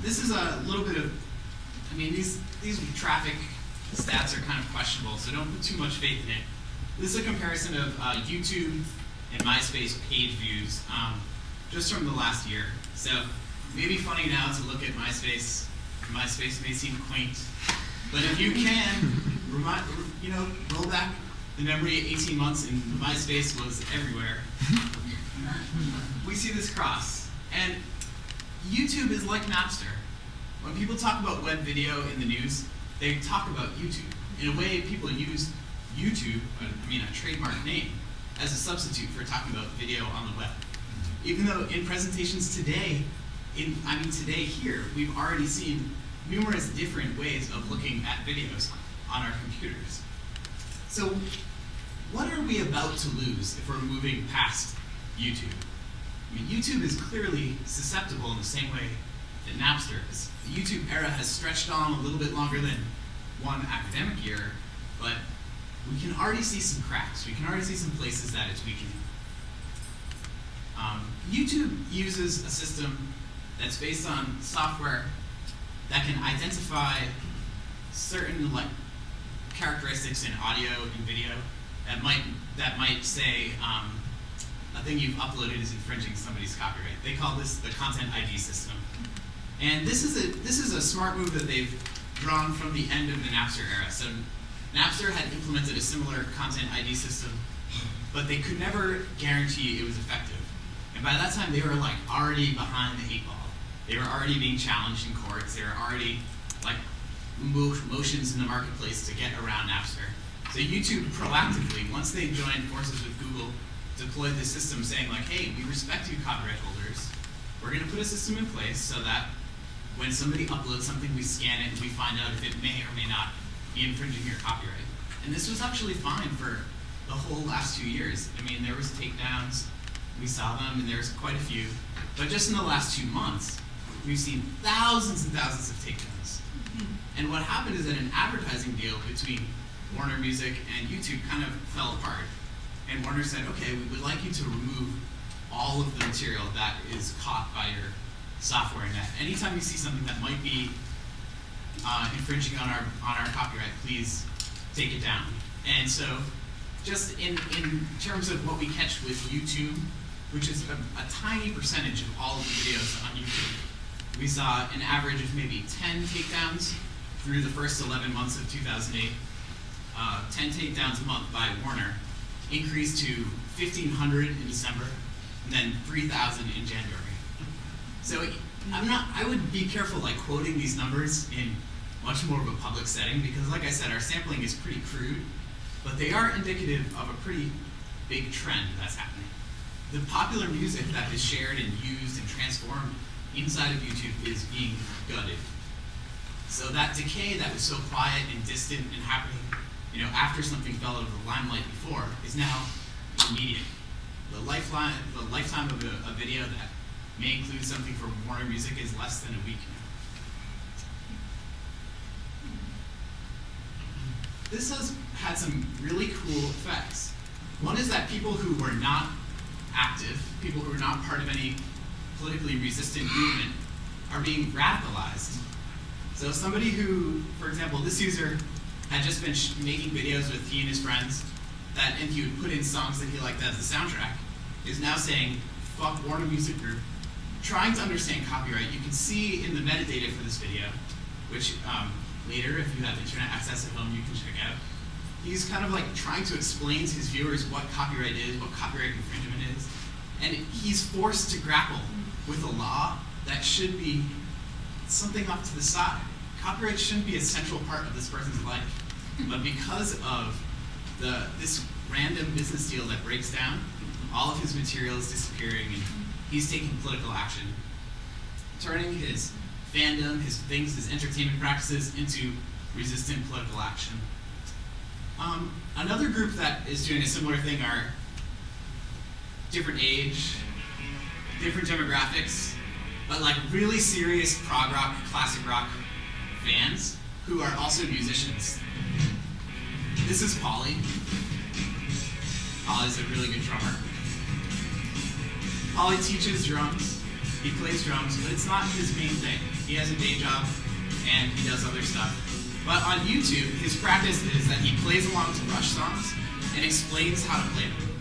this is a little bit of, I mean, these traffic stats are kind of questionable, so don't put too much faith in it. This is a comparison of YouTube and MySpace page views just from the last year. So maybe funny now to look at MySpace. MySpace may seem quaint, but if you can, roll back the memory 18 months and MySpace was everywhere. We see this cross. And YouTube is like Napster. When people talk about web video in the news, they talk about YouTube. In a way, people use YouTube, a trademark name, as a substitute for talking about video on the web. Even though in presentations today, today here, we've already seen numerous different ways of looking at videos on our computers. So what are we about to lose if we're moving past YouTube? I mean, YouTube is clearly susceptible in the same way that Napster is. The YouTube era has stretched on a little bit longer than one academic year, but we can already see some cracks. We can already see some places that it's weakening. YouTube uses a system that's based on software that can identify certain characteristics in audio and video that might say a thing you've uploaded is infringing somebody's copyright. They call this the content ID system. And this is a smart move that they've drawn from the end of the Napster era. So Napster had implemented a similar content ID system, but they could never guarantee it was effective. And by that time, they were already behind the 8 ball. They were already being challenged in courts. They were already motions in the marketplace to get around Napster. So YouTube proactively, once they joined forces with Google, deployed this system saying hey, we respect you copyright holders. We're going to put a system in place so that when somebody uploads something, we scan it and we find out if it may or may not be infringing your copyright. And this was actually fine for the whole last 2 years. I mean, there was takedowns. We saw them, and there's quite a few. But just in the last 2 months, we've seen thousands and thousands of takedowns. And what happened is that an advertising deal between Warner Music and YouTube kind of fell apart. And Warner said, okay, we would like you to remove all of the material that is caught by your software. And that anytime you see something that might be infringing on our copyright, please take it down. And so just in terms of what we catch with YouTube, which is a tiny percentage of all of the videos on YouTube, we saw an average of maybe 10 takedowns through the first 11 months of 2008. 10 takedowns a month by Warner increased to 1,500 in December, and then 3,000 in January. So I would be careful quoting these numbers in much more of a public setting, because like I said, our sampling is pretty crude, but they are indicative of a pretty big trend that's happening. The popular music that is shared and used and transformed inside of YouTube is being gutted. So that decay that was so quiet and distant and happening, after something fell out of the limelight before, is now immediate. The lifetime of a video that may include something from Warner Music is less than a week now. This has had some really cool effects. One is that people who were not active, people who were not part of any politically resistant movement, are being radicalized. So somebody who, for example, this user had just been making videos with he and his friends, and he would put in songs that he liked as the soundtrack, is now saying, fuck Warner Music Group, trying to understand copyright. You can see in the metadata for this video, which later, if you have internet access at home, you can check out. He's kind of trying to explain to his viewers what copyright is, what copyright infringement is, and he's forced to grapple with a law that should be something off to the side. Copyright shouldn't be a central part of this person's life, but because of this random business deal that breaks down, all of his material is disappearing, and he's taking political action, turning his fandom, his things, his entertainment practices into resistant political action. Another group that is doing a similar thing are different age, different demographics, but really serious prog rock, classic rock fans who are also musicians. This is Polly. Polly's a really good drummer. Polly teaches drums. He plays drums, but it's not his main thing. He has a day job, and he does other stuff. But on YouTube, his practice is that he plays along to Rush songs and explains how to play them.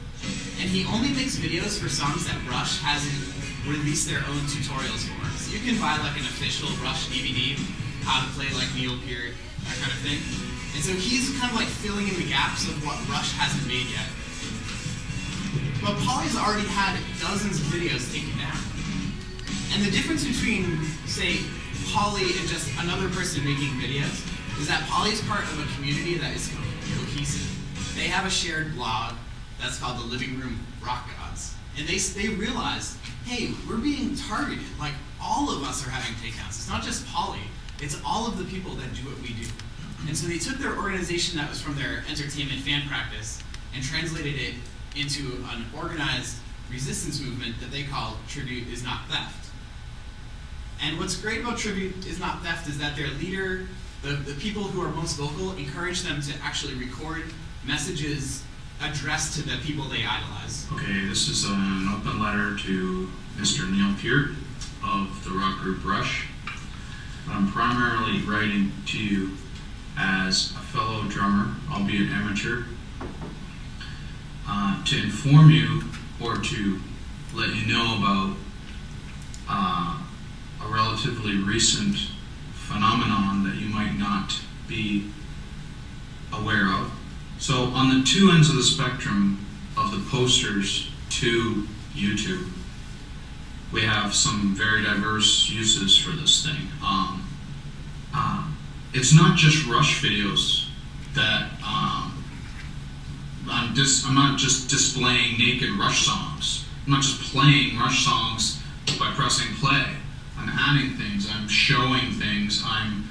And he only makes videos for songs that Rush hasn't released their own tutorials for. So you can buy like an official Rush DVD, how to play like Neil Peart, that kind of thing. And so he's kind of like filling in the gaps of what Rush hasn't made yet. But Polly's already had dozens of videos taken down. And the difference between, say, Polly and just another person making videos is that Polly's part of a community that is cohesive. They have a shared blog that's called the Living Room Rock Gods. And they realize, hey, we're being targeted. Like, all of us are having takedowns. It's not just Polly. It's all of the people that do what we do. And so they took their organization that was from their entertainment fan practice and translated it into an organized resistance movement that they call Tribute Is Not Theft. And what's great about Tribute Is Not Theft is that their leader, the people who are most vocal, encourage them to actually record messages addressed to the people they idolize. Okay, this is an open letter to Mr. Neil Peart of the rock group Rush. I'm primarily writing to you as a fellow drummer, albeit amateur, to inform you or to let you know about a relatively recent phenomenon that you might not be aware of. So on the two ends of the spectrum of the posters to YouTube, we have some very diverse uses for this thing. It's not just Rush videos that I'm not just displaying naked Rush songs. I'm not just playing Rush songs by pressing play. I'm adding things, I'm showing things, I'm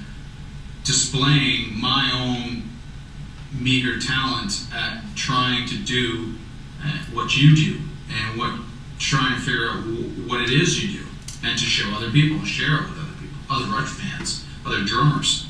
displaying my own meager talent at trying to do what you do and trying to figure out what it is you do and to show other people, share it with other people, other Rush fans, other drummers.